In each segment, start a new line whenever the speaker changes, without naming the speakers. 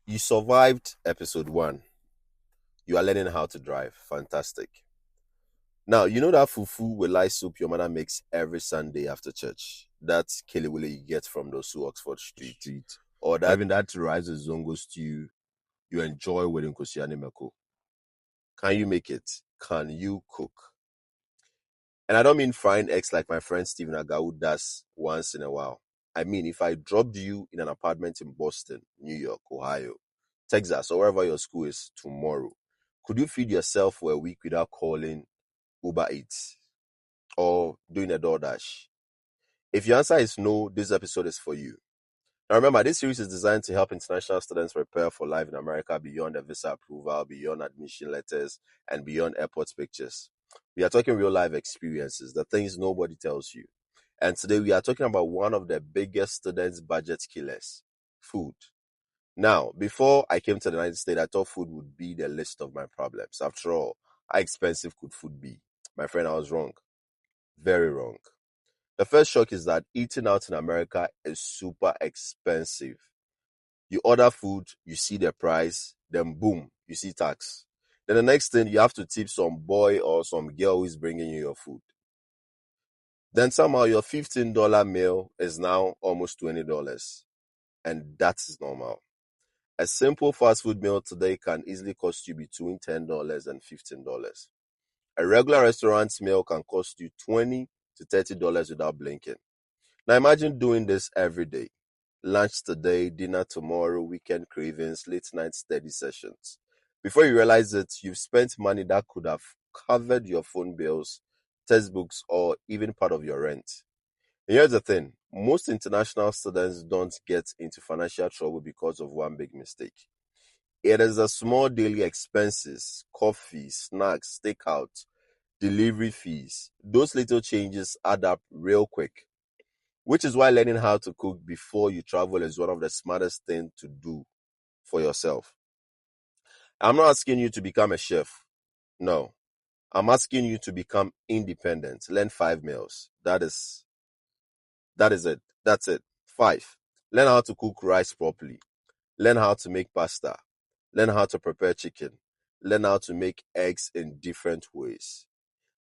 You survived episode 1. You are learning how to drive. Fantastic. Now, you know that fufu with light soup your mother makes every Sunday after church? That's kelewele you get from those who Oxford Street. Or that even that rice with zongo stew you enjoy with Nkosiani Meko. Can you make it? Can you cook? And I don't mean frying eggs like my friend Stephen Agawu does once in a while. I mean, if I dropped you in an apartment in Boston, New York, Ohio, Texas, or wherever your school is tomorrow, could you feed yourself for a week without calling Uber Eats or doing a DoorDash? If your answer is no, this episode is for you. Now remember, this series is designed to help international students prepare for life in America beyond a visa approval, beyond admission letters, and beyond airport pictures. We are talking real life experiences, the things nobody tells you. And today we are talking about one of the biggest students' budget killers, food. Now, before I came to the United States, I thought food would be the list of my problems. After all, how expensive could food be? My friend, I was wrong. Very wrong. The first shock is that eating out in America is super expensive. You order food, you see the price, then boom, you see tax. Then the next thing, you have to tip some boy or some girl who is bringing you your food. Then somehow your $15 meal is now almost $20. And that is normal. A simple fast food meal today can easily cost you between $10 and $15. A regular restaurant meal can cost you $20 to $30 without blinking. Now imagine doing this every day. Lunch today, dinner tomorrow, weekend cravings, late night study sessions. Before you realize it, you've spent money that could have covered your phone bills, textbooks, or even part of your rent. And here's the thing, most international students don't get into financial trouble because of one big mistake. It is the small daily expenses, coffee, snacks, takeout, delivery fees. Those little changes add up real quick. Which is why learning how to cook before you travel is one of the smartest things to do for yourself. I'm not asking you to become a chef. No. I'm asking you to become independent. Learn 5 meals. That is it. That's it. 5. Learn how to cook rice properly. Learn how to make pasta. Learn how to prepare chicken. Learn how to make eggs in different ways.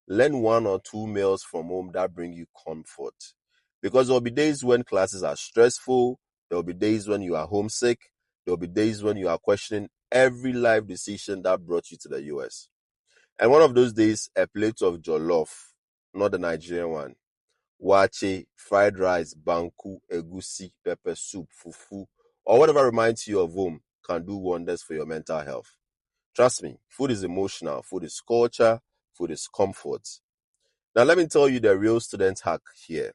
Learn 1 or 2 meals from home that bring you comfort. Because there will be days when classes are stressful. There will be days when you are homesick. There will be days when you are questioning every life decision that brought you to the US. And one of those days, a plate of jollof, not the Nigerian one, wache, fried rice, banku, egusi, pepper soup, fufu, or whatever reminds you of home can do wonders for your mental health. Trust me, food is emotional, food is culture, food is comfort. Now, let me tell you the real student hack here.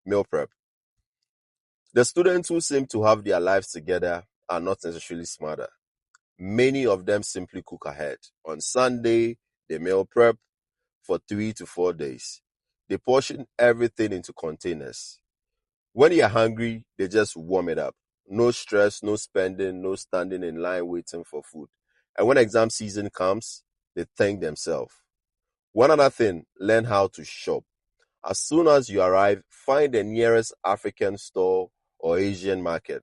Meal prep. The students who seem to have their lives together are not necessarily smarter. Many of them simply cook ahead. On Sunday, they meal prep for 3 to 4 days. They portion everything into containers. When you're hungry, they just warm it up. No stress, no spending, no standing in line waiting for food. And when exam season comes, they thank themselves. One other thing, learn how to shop. As soon as you arrive, find the nearest African store or Asian market.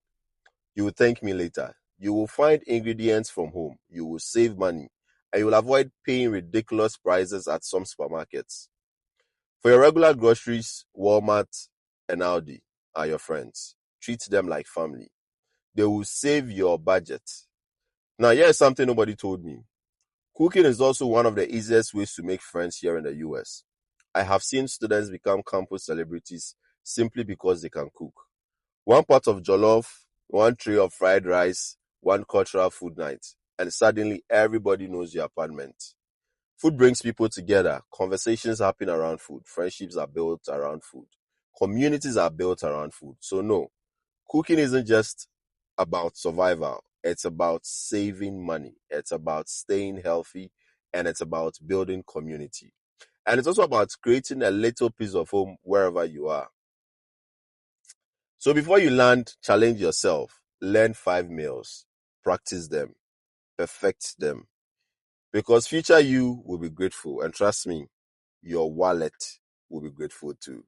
You will thank me later. You will find ingredients from home. You will save money. And you will avoid paying ridiculous prices at some supermarkets. For your regular groceries, Walmart and Aldi are your friends. Treat them like family. They will save your budget. Now, here's something nobody told me. Cooking is also one of the easiest ways to make friends here in the US. I have seen students become campus celebrities simply because they can cook. One pot of jollof, one tray of fried rice, one cultural food night, and suddenly everybody knows your apartment. Food brings people together. Conversations happen around food. Friendships are built around food. Communities are built around food. So no, cooking isn't just about survival. It's about saving money. It's about staying healthy, and it's about building community. And it's also about creating a little piece of home wherever you are. So before you land, challenge yourself. Learn 5 meals. Practice them. Perfect them. Because future you will be grateful. And trust me, your wallet will be grateful too.